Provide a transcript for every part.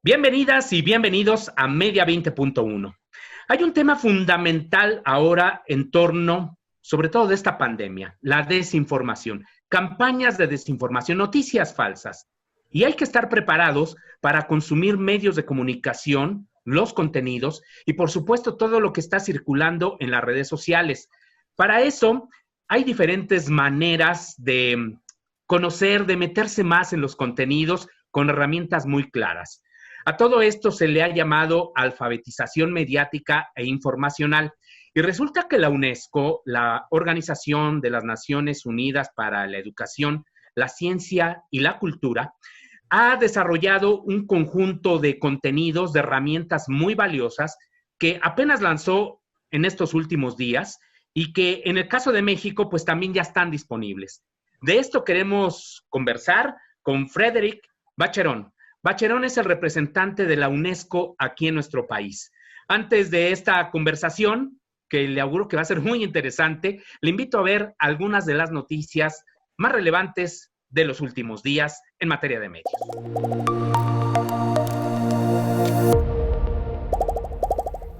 Bienvenidas y bienvenidos a Media 20.1. Hay un tema fundamental ahora en torno, sobre todo de esta pandemia, la desinformación, campañas de desinformación, noticias falsas. Y hay que estar preparados para consumir medios de comunicación, los contenidos y por supuesto todo lo que está circulando en las redes sociales. Para eso hay diferentes maneras de conocer, de meterse más en los contenidos con herramientas muy claras. A todo esto se le ha llamado alfabetización mediática e informacional. Y resulta que la UNESCO, la Organización de las Naciones Unidas para la Educación, la Ciencia y la Cultura, ha desarrollado un conjunto de contenidos, de herramientas muy valiosas que apenas lanzó en estos últimos días y que en el caso de México, pues también ya están disponibles. De esto queremos conversar con Frédéric Bacheron. Bacheron es el representante de la UNESCO aquí en nuestro país. Antes de esta conversación, que le auguro que va a ser muy interesante, le invito a ver algunas de las noticias más relevantes de los últimos días en materia de medios.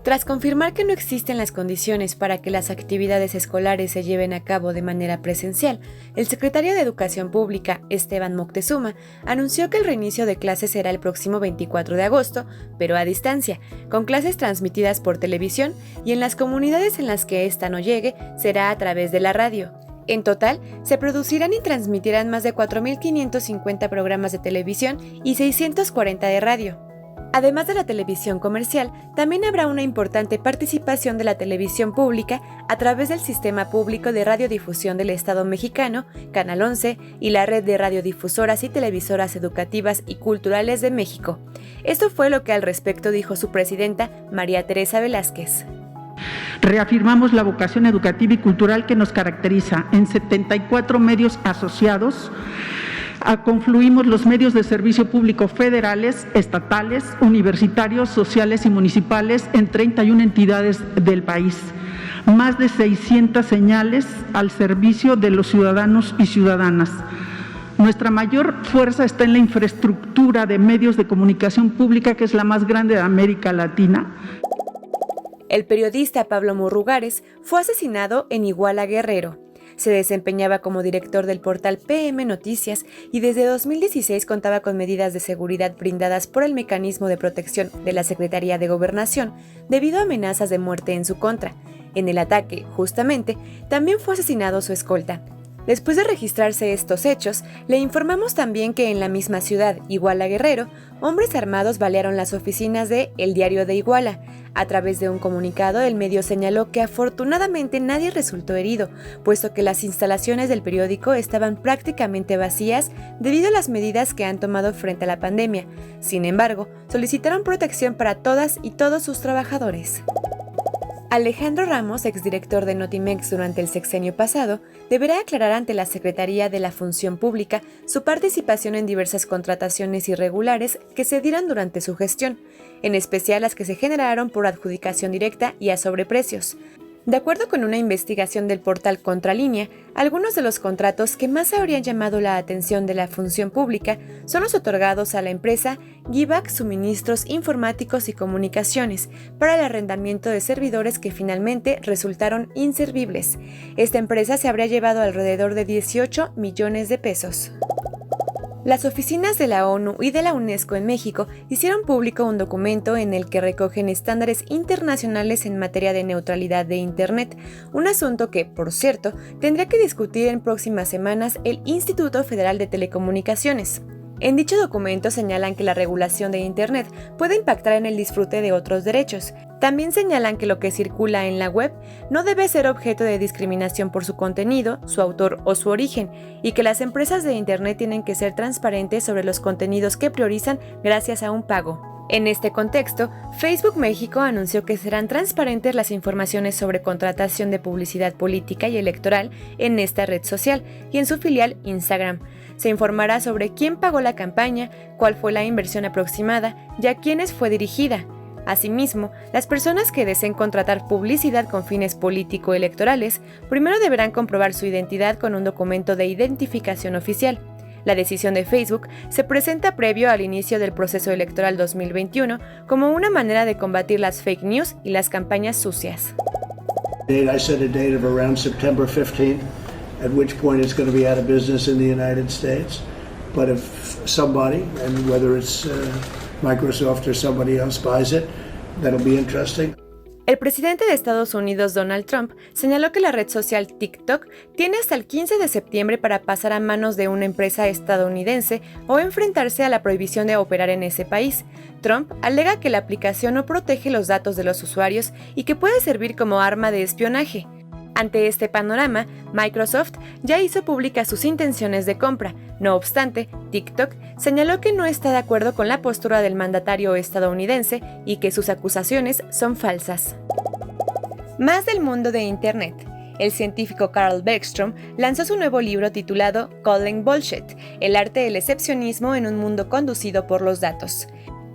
Tras confirmar que no existen las condiciones para que las actividades escolares se lleven a cabo de manera presencial, el secretario de Educación Pública, Esteban Moctezuma, anunció que el reinicio de clases será el próximo 24 de agosto, pero a distancia, con clases transmitidas por televisión y en las comunidades en las que ésta no llegue, será a través de la radio. En total, se producirán y transmitirán más de 4.550 programas de televisión y 640 de radio. Además de la televisión comercial, también habrá una importante participación de la televisión pública a través del Sistema Público de Radiodifusión del Estado Mexicano, Canal 11 y la Red de Radiodifusoras y Televisoras Educativas y Culturales de México. Esto fue lo que al respecto dijo su presidenta, María Teresa Velázquez. Reafirmamos la vocación educativa y cultural que nos caracteriza en 74 medios asociados. Confluimos los medios de servicio público federales, estatales, universitarios, sociales y municipales en 31 entidades del país. Más de 600 señales al servicio de los ciudadanos y ciudadanas. Nuestra mayor fuerza está en la infraestructura de medios de comunicación pública, que es la más grande de América Latina. El periodista Pablo Murrugares fue asesinado en Iguala, Guerrero. Se desempeñaba como director del portal PM Noticias y desde 2016 contaba con medidas de seguridad brindadas por el Mecanismo de Protección de la Secretaría de Gobernación debido a amenazas de muerte en su contra. En el ataque, justamente, también fue asesinado su escolta. Después de registrarse estos hechos, le informamos también que en la misma ciudad, Iguala Guerrero, hombres armados balearon las oficinas de El Diario de Iguala. A través de un comunicado, el medio señaló que afortunadamente nadie resultó herido, puesto que las instalaciones del periódico estaban prácticamente vacías debido a las medidas que han tomado frente a la pandemia. Sin embargo, solicitaron protección para todas y todos sus trabajadores. Alejandro Ramos, exdirector de Notimex durante el sexenio pasado, deberá aclarar ante la Secretaría de la Función Pública su participación en diversas contrataciones irregulares que se dieron durante su gestión, en especial las que se generaron por adjudicación directa y a sobreprecios. De acuerdo con una investigación del portal Contralínea, algunos de los contratos que más habrían llamado la atención de la función pública son los otorgados a la empresa Givac Suministros Informáticos y Comunicaciones para el arrendamiento de servidores que finalmente resultaron inservibles. Esta empresa se habría llevado alrededor de 18 millones de pesos. Las oficinas de la ONU y de la UNESCO en México hicieron público un documento en el que recogen estándares internacionales en materia de neutralidad de Internet, un asunto que, por cierto, tendrá que discutir en próximas semanas el Instituto Federal de Telecomunicaciones. En dicho documento señalan que la regulación de Internet puede impactar en el disfrute de otros derechos. También señalan que lo que circula en la web no debe ser objeto de discriminación por su contenido, su autor o su origen, y que las empresas de Internet tienen que ser transparentes sobre los contenidos que priorizan gracias a un pago. En este contexto, Facebook México anunció que serán transparentes las informaciones sobre contratación de publicidad política y electoral en esta red social y en su filial Instagram. Se informará sobre quién pagó la campaña, cuál fue la inversión aproximada y a quiénes fue dirigida. Asimismo, las personas que deseen contratar publicidad con fines político-electorales primero deberán comprobar su identidad con un documento de identificación oficial. La decisión de Facebook se presenta previo al inicio del proceso electoral 2021 como una manera de combatir las fake news y las campañas sucias. I set a date of around September 15th, at which point it's going to be out of business in the United States. But if somebody, and whether it's Microsoft or somebody else buys it, that'll be interesting. El presidente de Estados Unidos, Donald Trump, señaló que la red social TikTok tiene hasta el 15 de septiembre para pasar a manos de una empresa estadounidense o enfrentarse a la prohibición de operar en ese país. Trump alega que la aplicación no protege los datos de los usuarios y que puede servir como arma de espionaje. Ante este panorama, Microsoft ya hizo públicas sus intenciones de compra. No obstante, TikTok señaló que no está de acuerdo con la postura del mandatario estadounidense y que sus acusaciones son falsas. Más del mundo de Internet. El científico Carl Bergstrom lanzó su nuevo libro titulado Calling Bullshit, el arte del excepcionismo en un mundo conducido por los datos.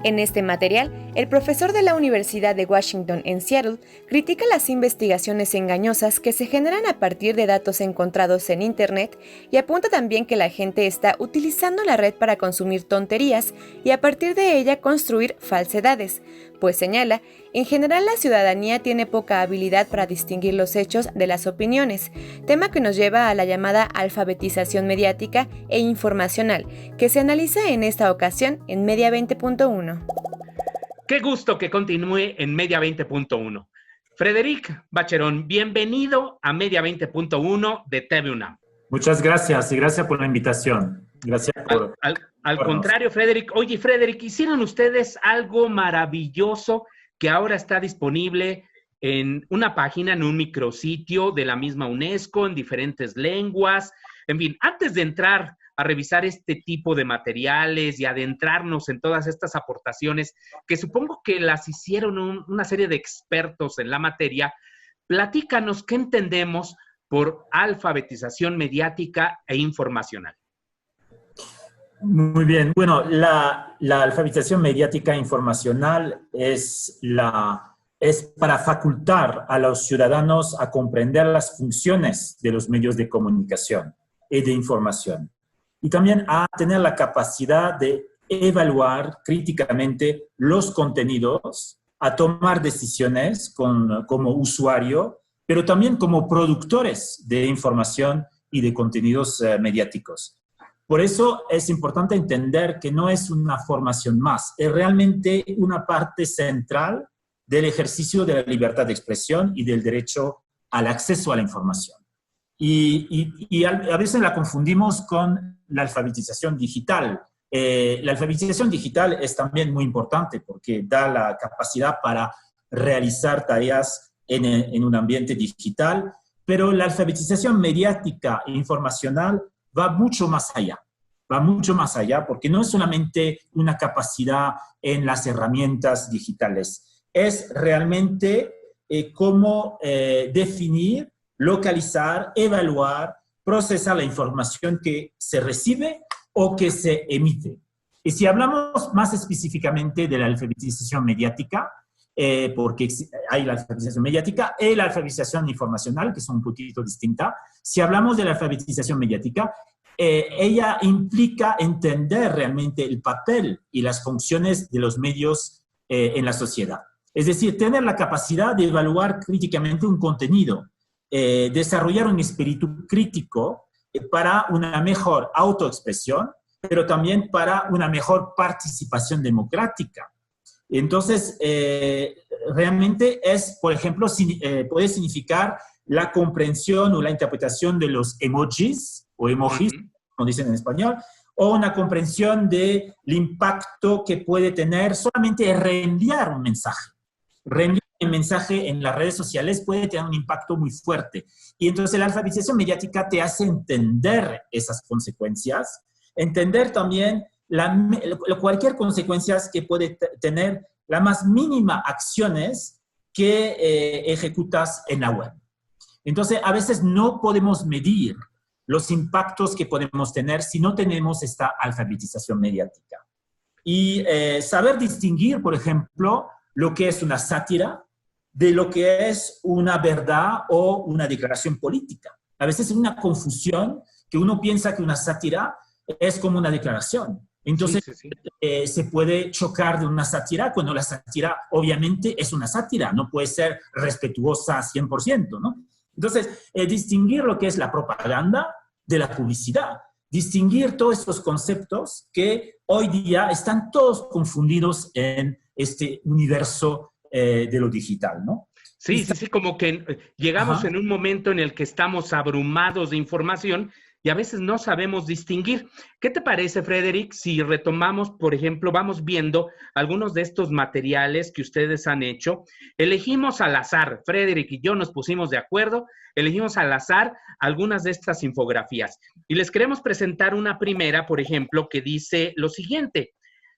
En este material, el profesor de la Universidad de Washington en Seattle critica las investigaciones engañosas que se generan a partir de datos encontrados en Internet y apunta también que la gente está utilizando la red para consumir tonterías y a partir de ella construir falsedades, pues señala, en general la ciudadanía tiene poca habilidad para distinguir los hechos de las opiniones, tema que nos lleva a la llamada alfabetización mediática e informacional, que se analiza en esta ocasión en Media 20.1. Qué gusto que continúe en Media 20.1. Frederic Bacherón, bienvenido a Media 20.1 de TV UNAM. Muchas gracias y gracias por la invitación. Gracias por... Al contrario, Frederic. Oye, Frederic, hicieron ustedes algo maravilloso que ahora está disponible en una página, en un micrositio de la misma UNESCO, en diferentes lenguas. En fin, antes de entrar a revisar este tipo de materiales y adentrarnos en todas estas aportaciones, que supongo que las hicieron una serie de expertos en la materia, platícanos qué entendemos por alfabetización mediática e informacional. Muy bien. Bueno, la alfabetización mediática e informacional es para facultar a los ciudadanos a comprender las funciones de los medios de comunicación y de información. Y también a tener la capacidad de evaluar críticamente los contenidos, a tomar decisiones como usuario, pero también como productores de información y de contenidos mediáticos. Por eso es importante entender que no es una formación más, es realmente una parte central del ejercicio de la libertad de expresión y del derecho al acceso a la información. Y a veces la confundimos con la alfabetización digital. La alfabetización digital es también muy importante porque da la capacidad para realizar tareas en un ambiente digital, pero la alfabetización mediática e informacional va mucho más allá porque no es solamente una capacidad en las herramientas digitales, es realmente cómo definir, localizar, evaluar, procesar la información que se recibe o que se emite. Y si hablamos más específicamente de la alfabetización mediática, porque hay la alfabetización mediática y la alfabetización informacional, que son un poquito distintas. Si hablamos de la alfabetización mediática, ella implica entender realmente el papel y las funciones de los medios en la sociedad. Es decir, tener la capacidad de evaluar críticamente un contenido, desarrollar un espíritu crítico para una mejor autoexpresión, pero también para una mejor participación democrática. Entonces, realmente es, por ejemplo, puede significar la comprensión o la interpretación de los emojis, como dicen en español, o una comprensión del impacto que puede tener solamente reenviar un mensaje. Reenviar un mensaje en las redes sociales puede tener un impacto muy fuerte. Y entonces la alfabetización mediática te hace entender esas consecuencias, entender también cualquier consecuencia que puede tener la más mínima acciones que ejecutas en la web. Entonces, a veces no podemos medir los impactos que podemos tener si no tenemos esta alfabetización mediática. Y saber distinguir, por ejemplo, lo que es una sátira de lo que es una verdad o una declaración política. A veces es una confusión que uno piensa que una sátira es como una declaración. Entonces, se puede chocar de una sátira cuando la sátira obviamente es una sátira, no puede ser respetuosa 100%, ¿no? Entonces, distinguir lo que es la propaganda de la publicidad, distinguir todos estos conceptos que hoy día están todos confundidos en este universo de lo digital, ¿no? Sí, como que llegamos en un momento en el que estamos abrumados de información y a veces no sabemos distinguir. ¿Qué te parece, Frederick, si retomamos, por ejemplo, vamos viendo algunos de estos materiales que ustedes han hecho? Elegimos al azar, Frederick y yo nos pusimos de acuerdo, elegimos al azar algunas de estas infografías. Y les queremos presentar una primera, por ejemplo, que dice lo siguiente: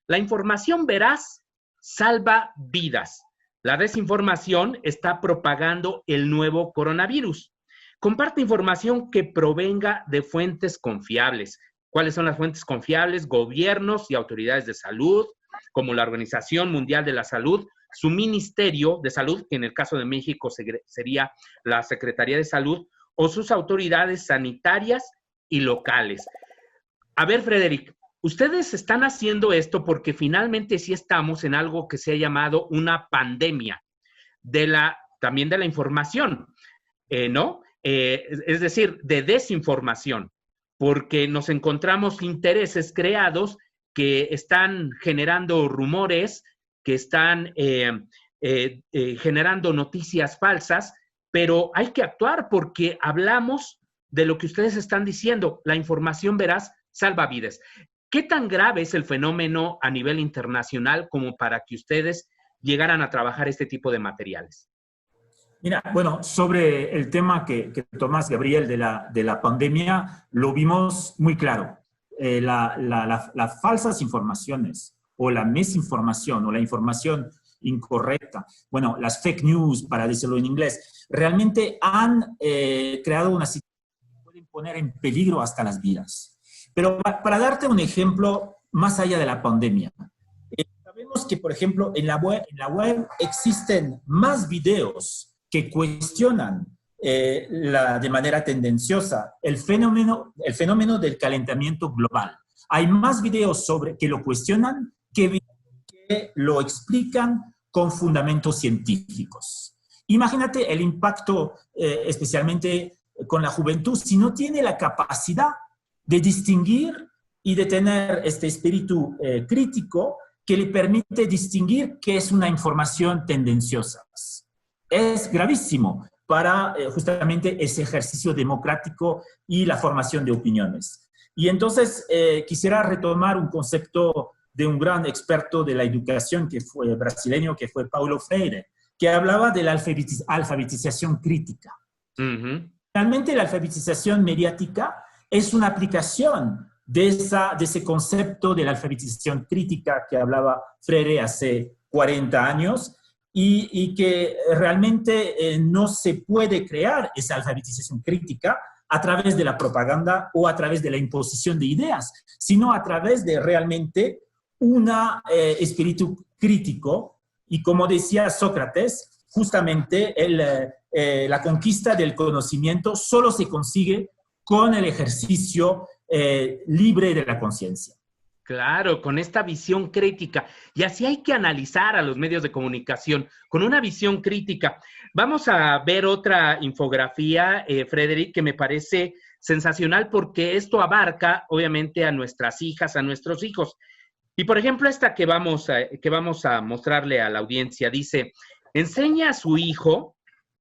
la información veraz salva vidas. La desinformación está propagando el nuevo coronavirus. Comparte información que provenga de fuentes confiables. ¿Cuáles son las fuentes confiables? Gobiernos y autoridades de salud, como la Organización Mundial de la Salud, su Ministerio de Salud, que en el caso de México sería la Secretaría de Salud, o sus autoridades sanitarias y locales. A ver, Frederick, ustedes están haciendo esto porque finalmente sí estamos en algo que se ha llamado una pandemia, también de la información, ¿no? Es decir, de desinformación, porque nos encontramos intereses creados que están generando rumores, que están generando noticias falsas, pero hay que actuar porque hablamos de lo que ustedes están diciendo, la información veraz salva vidas. ¿Qué tan grave es el fenómeno a nivel internacional como para que ustedes llegaran a trabajar este tipo de materiales? Mira, bueno, sobre el tema que tomás, Gabriel, de la pandemia, lo vimos muy claro. Las falsas informaciones o la misinformación o la información incorrecta, bueno, las fake news, para decirlo en inglés, realmente han creado una situación que puede poner en peligro hasta las vidas. Pero para darte un ejemplo más allá de la pandemia, sabemos que, por ejemplo, en la web existen más videos que cuestionan de manera tendenciosa el fenómeno del calentamiento global. Hay más videos que lo cuestionan que lo explican con fundamentos científicos. Imagínate el impacto, especialmente con la juventud, si no tiene la capacidad de distinguir y de tener este espíritu crítico que le permite distinguir qué es una información tendenciosa. Es gravísimo para justamente ese ejercicio democrático y la formación de opiniones. Y entonces quisiera retomar un concepto de un gran experto de la educación que fue brasileño, que fue Paulo Freire, que hablaba de la alfabetización crítica. Realmente la alfabetización mediática es una aplicación de ese concepto de la alfabetización crítica que hablaba Freire hace 40 años, y que realmente no se puede crear esa alfabetización crítica a través de la propaganda o a través de la imposición de ideas, sino a través de realmente un espíritu crítico. Y como decía Sócrates, justamente la conquista del conocimiento solo se consigue con el ejercicio libre de la conciencia. Claro, con esta visión crítica. Y así hay que analizar a los medios de comunicación, con una visión crítica. Vamos a ver otra infografía, Frederick, que me parece sensacional porque esto abarca, obviamente, a nuestras hijas, a nuestros hijos. Y, por ejemplo, esta que vamos a mostrarle a la audiencia dice: enseña a su hijo,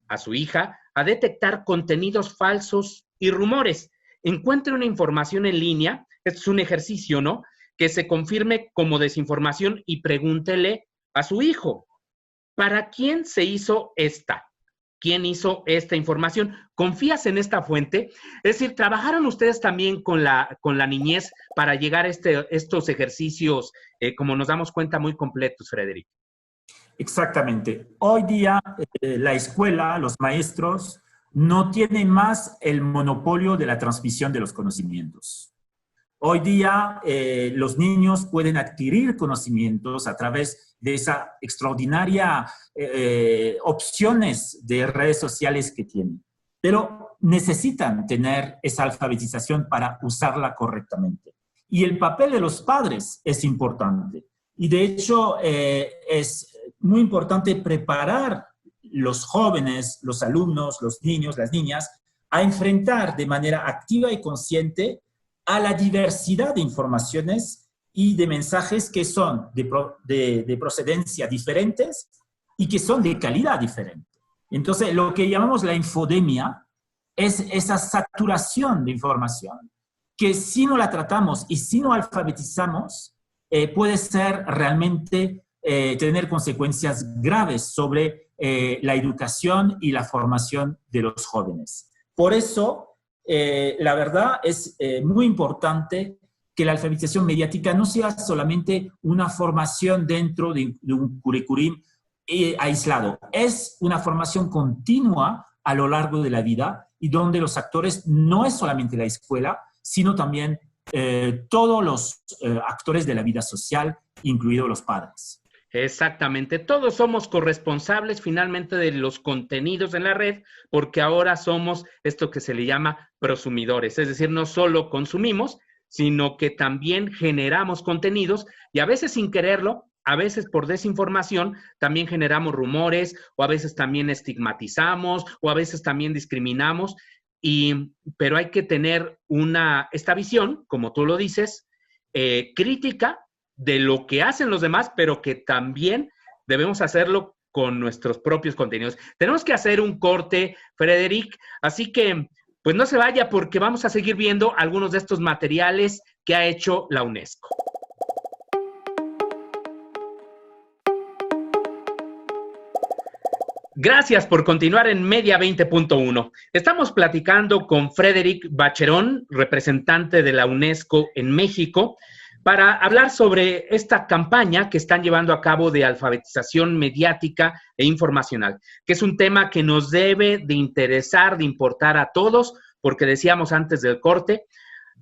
a su hija, a detectar contenidos falsos y rumores. Encuentre una información en línea, esto es un ejercicio, ¿no?, que se confirme como desinformación y pregúntele a su hijo, ¿para quién se hizo esta? ¿Quién hizo esta información? ¿Confías en esta fuente? Es decir, ¿trabajaron ustedes también con la niñez para llegar a estos ejercicios, como nos damos cuenta, muy completos, Frederick? Exactamente. Hoy día la escuela, los maestros, no tienen más el monopolio de la transmisión de los conocimientos. Hoy día los niños pueden adquirir conocimientos a través de esa extraordinaria opciones de redes sociales que tienen, pero necesitan tener esa alfabetización para usarla correctamente. Y el papel de los padres es importante. Y de hecho, es muy importante preparar los jóvenes, los alumnos, los niños, las niñas, a enfrentar de manera activa y consciente a la diversidad de informaciones y de mensajes que son de procedencia diferentes y que son de calidad diferente. Entonces, lo que llamamos la infodemia es esa saturación de información que si no la tratamos y si no alfabetizamos, puede ser realmente tener consecuencias graves sobre la educación y la formación de los jóvenes. Por eso, la verdad es muy importante que la alfabetización mediática no sea solamente una formación dentro de un currículum aislado. Es una formación continua a lo largo de la vida y donde los actores no es solamente la escuela, sino también todos los actores de la vida social, incluidos los padres. Exactamente, todos somos corresponsables finalmente de los contenidos en la red, porque ahora somos esto que se le llama prosumidores, es decir, no solo consumimos, sino que también generamos contenidos y a veces sin quererlo, a veces por desinformación, también generamos rumores o a veces también estigmatizamos o a veces también discriminamos. Pero hay que tener esta visión, como tú lo dices, crítica de lo que hacen los demás, pero que también debemos hacerlo con nuestros propios contenidos. Tenemos que hacer un corte, Frederic, así que pues no se vaya porque vamos a seguir viendo algunos de estos materiales que ha hecho la UNESCO. Gracias por continuar en Media 20.1. Estamos platicando con Frederic Bacheron, representante de la UNESCO en México, para hablar sobre esta campaña que están llevando a cabo de alfabetización mediática e informacional, que es un tema que nos debe de interesar, de importar a todos, porque decíamos antes del corte,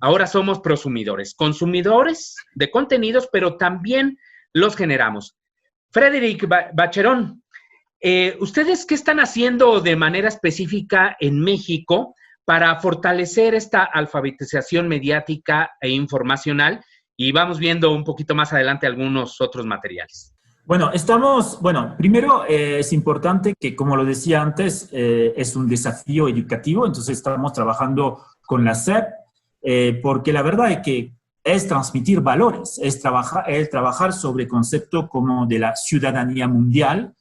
ahora somos prosumidores, consumidores de contenidos, pero también los generamos. Frederic Bacheron, ¿ustedes qué están haciendo de manera específica en México para fortalecer esta alfabetización mediática e informacional? Y vamos viendo un poquito más adelante algunos otros materiales. Bueno, primero es importante que, como lo decía antes, es un desafío educativo, entonces estamos trabajando con la SEP, porque la verdad es que es transmitir valores, es trabajar sobre conceptos como de la ciudadanía mundial,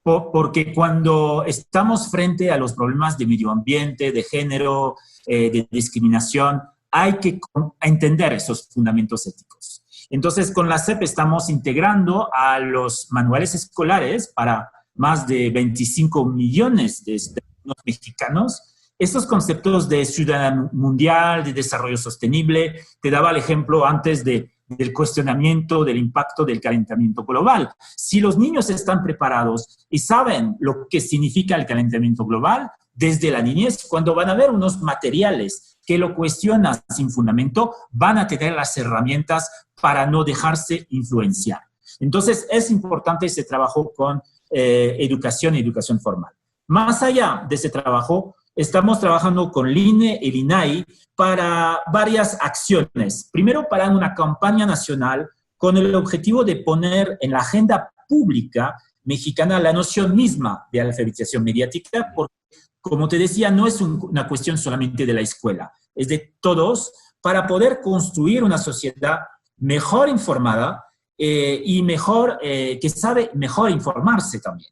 porque cuando estamos frente a los problemas de medio ambiente, de género, de discriminación, hay que entender esos fundamentos éticos. Entonces, con la SEP estamos integrando a los manuales escolares para más de 25 millones de mexicanos estos conceptos de ciudadanía mundial, de desarrollo sostenible. Te daba el ejemplo antes del cuestionamiento del impacto del calentamiento global. Si los niños están preparados y saben lo que significa el calentamiento global, desde la niñez, cuando van a ver unos materiales que lo cuestionan sin fundamento, van a tener las herramientas para no dejarse influenciar. Entonces, es importante ese trabajo con educación y educación formal. Más allá de ese trabajo, estamos trabajando con el INE y el INAI para varias acciones. Primero, para una campaña nacional con el objetivo de poner en la agenda pública mexicana la noción misma de alfabetización mediática, porque, como te decía, no es una cuestión solamente de la escuela, es de todos, para poder construir una sociedad mejor informada y que sabe mejor informarse también.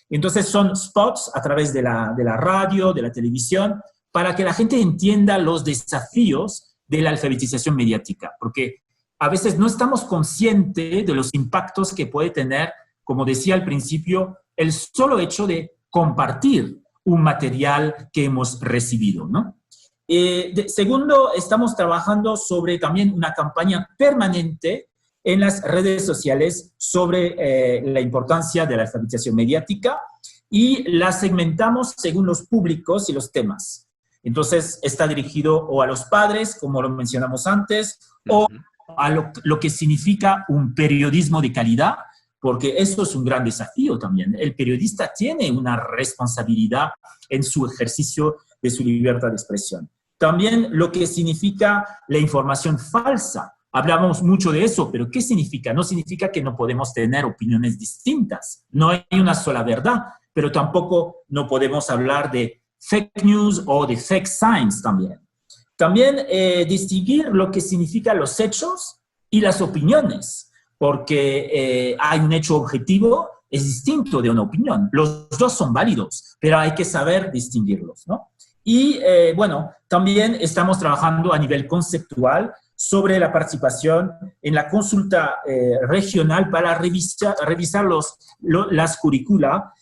Entonces son spots a través de la radio, de la televisión, para que la gente entienda los desafíos de la alfabetización mediática, porque a veces no estamos conscientes de los impactos que puede tener, como decía al principio, el solo hecho de compartir un material que hemos recibido, ¿no? Segundo, estamos trabajando sobre también una campaña permanente en las redes sociales sobre la importancia de la alfabetización mediática y la segmentamos según los públicos y los temas. Entonces, está dirigido o a los padres, como lo mencionamos antes, o a lo que significa un periodismo de calidad, porque eso es un gran desafío también. El periodista tiene una responsabilidad en su ejercicio de su libertad de expresión. También lo que significa la información falsa, hablamos mucho de eso, pero ¿qué significa? No significa que no podemos tener opiniones distintas. No hay una sola verdad, pero tampoco no podemos hablar de fake news o de fake science también. También distinguir lo que significan los hechos y las opiniones, porque hay un hecho objetivo, es distinto de una opinión. Los dos son válidos, pero hay que saber distinguirlos, ¿no? Y bueno, también estamos trabajando a nivel conceptual sobre la participación en la consulta regional para revisar las currícula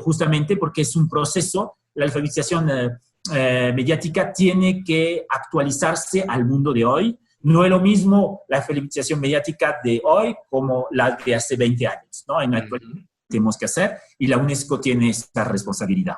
justamente porque es un proceso, la alfabetización mediática tiene que actualizarse al mundo de hoy. No es lo mismo la alfabetización mediática de hoy como la de hace 20 años, ¿no? En la actualidad tenemos que hacer y la UNESCO tiene esta responsabilidad.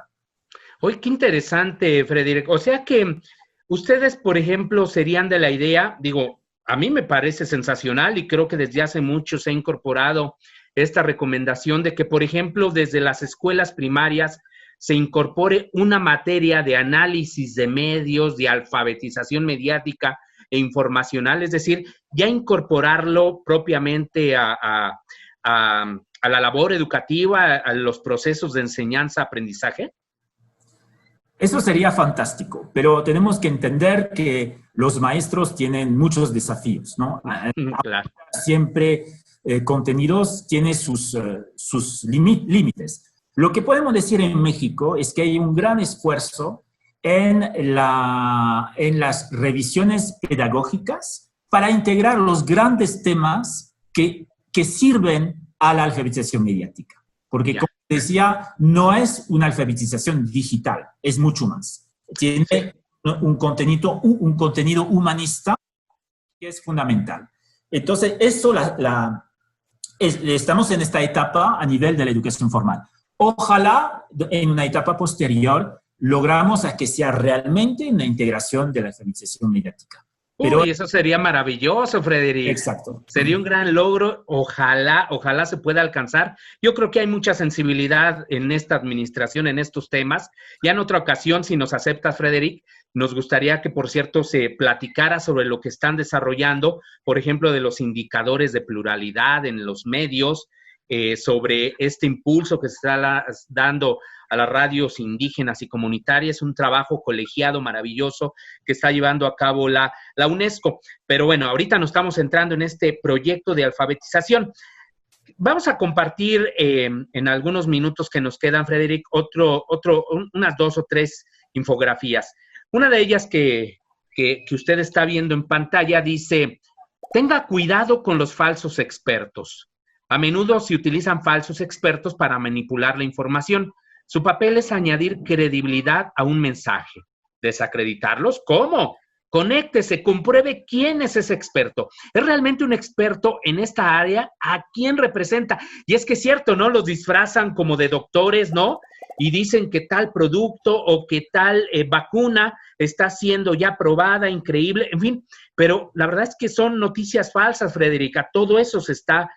Oye, qué interesante, Frederic. O sea que ustedes, por ejemplo, serían de la idea, digo, a mí me parece sensacional y creo que desde hace mucho se ha incorporado esta recomendación de que, por ejemplo, desde las escuelas primarias se incorpore una materia de análisis de medios, de alfabetización mediática e informacional, es decir, ya incorporarlo propiamente a la labor educativa, a los procesos de enseñanza-aprendizaje? Eso sería fantástico, pero tenemos que entender que los maestros tienen muchos desafíos, ¿no? Claro. Siempre contenidos tienen sus límites. Lo que podemos decir en México es que hay un gran esfuerzo en las revisiones pedagógicas para integrar los grandes temas que sirven a la alfabetización mediática. Porque, como decía, no es una alfabetización digital, es mucho más. Tiene un contenido humanista que es fundamental. Entonces, eso estamos en esta etapa a nivel de la educación formal. Ojalá en una etapa posterior logramos a que sea realmente una integración de la alfabetización mediática. Pero eso sería maravilloso, Frederic. Exacto. Sería un gran logro. Ojalá se pueda alcanzar. Yo creo que hay mucha sensibilidad en esta administración, en estos temas. Ya en otra ocasión, si nos aceptas, Frederic, nos gustaría que, por cierto, se platicara sobre lo que están desarrollando, por ejemplo, de los indicadores de pluralidad en los medios, sobre este impulso que se está dando a las radios indígenas y comunitarias, un trabajo colegiado maravilloso que está llevando a cabo la UNESCO. Pero bueno, ahorita nos estamos entrando en este proyecto de alfabetización. Vamos a compartir en algunos minutos que nos quedan, Frederic, unas 2 o 3 infografías. Una de ellas que usted está viendo en pantalla dice: tenga cuidado con los falsos expertos. A menudo se utilizan falsos expertos para manipular la información. Su papel es añadir credibilidad a un mensaje. ¿Desacreditarlos? ¿Cómo? Conéctese, compruebe quién es ese experto. ¿Es realmente un experto en esta área? ¿A quién representa? Y es que es cierto, ¿no? Los disfrazan como de doctores, ¿no? Y dicen que tal producto o que tal vacuna está siendo ya probada, increíble, en fin. Pero la verdad es que son noticias falsas, Frederica. Todo eso se están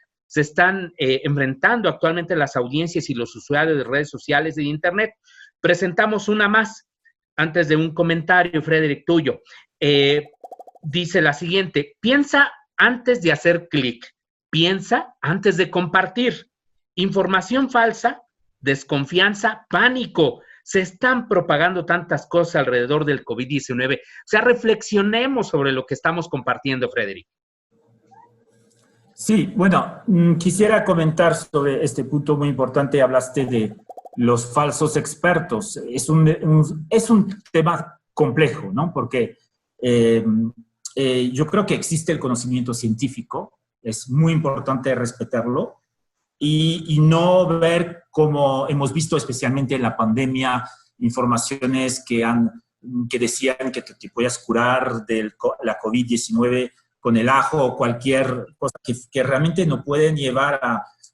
enfrentando actualmente las audiencias y los usuarios de redes sociales y de Internet. Presentamos una más antes de un comentario, Frederic, tuyo. Dice la siguiente: piensa antes de hacer clic, piensa antes de compartir. Información falsa, desconfianza, pánico. Se están propagando tantas cosas alrededor del COVID-19. O sea, reflexionemos sobre lo que estamos compartiendo, Frederic. Sí, bueno, quisiera comentar sobre este punto muy importante. Hablaste de los falsos expertos. Es un tema complejo, ¿no? Porque yo creo que existe el conocimiento científico, es muy importante respetarlo y no ver, como hemos visto especialmente en la pandemia, informaciones que decían que te podías curar de la COVID-19 con el ajo o cualquier cosa que realmente no pueden llevar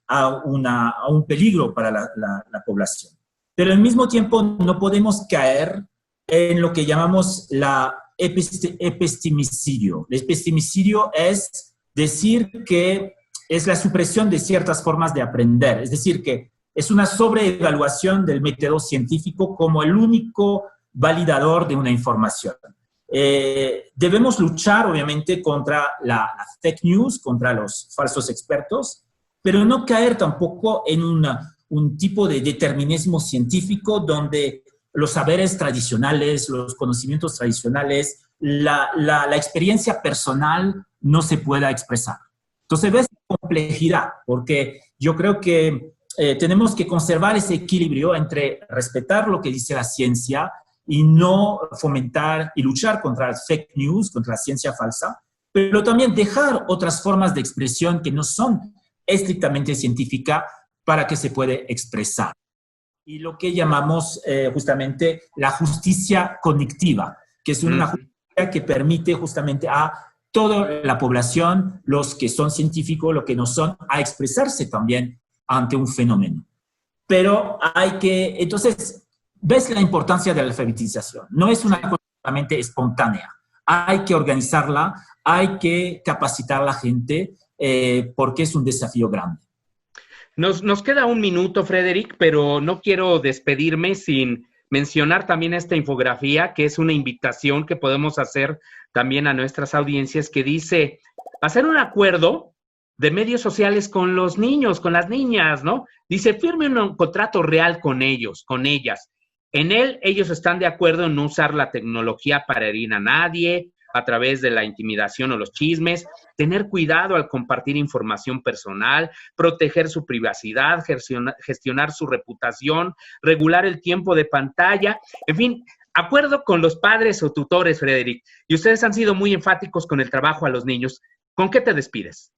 a un peligro para la población. Pero al mismo tiempo no podemos caer en lo que llamamos la epistemicidio. El epistemicidio es decir que es la supresión de ciertas formas de aprender, es decir, que es una sobreevaluación del método científico como el único validador de una información. Debemos luchar, obviamente, contra la fake news, contra los falsos expertos, pero no caer tampoco en un tipo de determinismo científico donde los saberes tradicionales, los conocimientos tradicionales, la experiencia personal no se pueda expresar. Entonces, ves complejidad, porque yo creo que tenemos que conservar ese equilibrio entre respetar lo que dice la ciencia y no fomentar y luchar contra las fake news, contra la ciencia falsa, pero también dejar otras formas de expresión que no son estrictamente científicas para que se puede expresar. Y lo que llamamos justamente la justicia cognitiva, que es una justicia que permite justamente a toda la población, los que son científicos, los que no son, a expresarse también ante un fenómeno. Pero entonces, ves la importancia de la alfabetización. No es una cosa solamente espontánea. Hay que organizarla, hay que capacitar a la gente, porque es un desafío grande. Nos queda un minuto, Frederic, pero no quiero despedirme sin mencionar también esta infografía, que es una invitación que podemos hacer también a nuestras audiencias, que dice, hacer un acuerdo de medios sociales con los niños, con las niñas, ¿no? Dice, firme un contrato real con ellos, con ellas. En él, ellos están de acuerdo en no usar la tecnología para herir a nadie, a través de la intimidación o los chismes, tener cuidado al compartir información personal, proteger su privacidad, gestionar su reputación, regular el tiempo de pantalla, en fin, acuerdo con los padres o tutores, Frederic. Y ustedes han sido muy enfáticos con el trabajo a los niños. ¿Con qué te despides?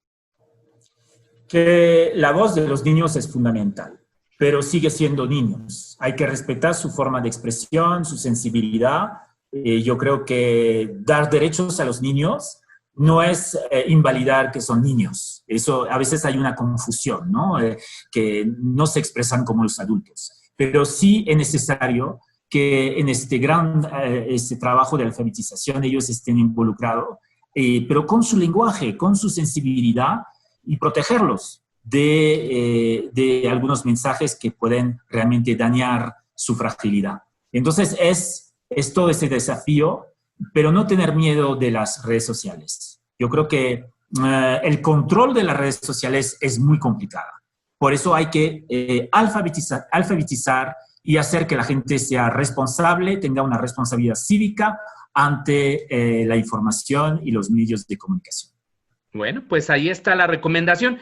Que la voz de los niños es fundamental, pero sigue siendo niños. Hay que respetar su forma de expresión, su sensibilidad. Yo creo que dar derechos a los niños no es invalidar que son niños. Eso, a veces hay una confusión, ¿no? Que no se expresan como los adultos. Pero sí es necesario que en este trabajo de alfabetización ellos estén involucrados, pero con su lenguaje, con su sensibilidad, y protegerlos de algunos mensajes que pueden realmente dañar su fragilidad. Entonces, es todo ese desafío, pero no tener miedo de las redes sociales. Yo creo que el control de las redes sociales es muy complicada. Por eso hay que alfabetizar y hacer que la gente sea responsable, tenga una responsabilidad cívica ante la información y los medios de comunicación. Bueno, pues ahí está la recomendación.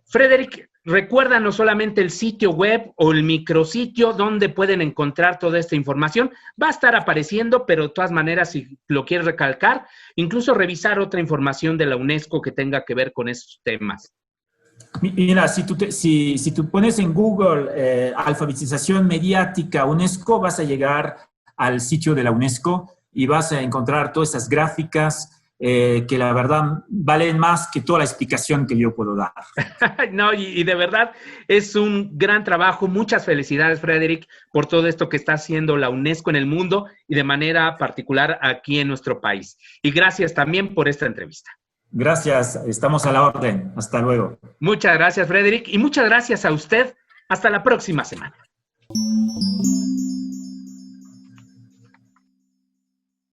Frederic, recuérdanos solamente el sitio web o el micrositio donde pueden encontrar toda esta información. Va a estar apareciendo, pero de todas maneras, si lo quieres recalcar, incluso revisar otra información de la UNESCO que tenga que ver con esos temas. Mira, si tú pones en Google alfabetización mediática UNESCO, vas a llegar al sitio de la UNESCO y vas a encontrar todas esas gráficas que la verdad valen más que toda la explicación que yo puedo dar. No, y de verdad es un gran trabajo. Muchas felicidades, Frederic, por todo esto que está haciendo la UNESCO en el mundo y de manera particular aquí en nuestro país. Y gracias también por esta entrevista. Gracias, estamos a la orden. Hasta luego. Muchas gracias, Frederic, y muchas gracias a usted. Hasta la próxima semana.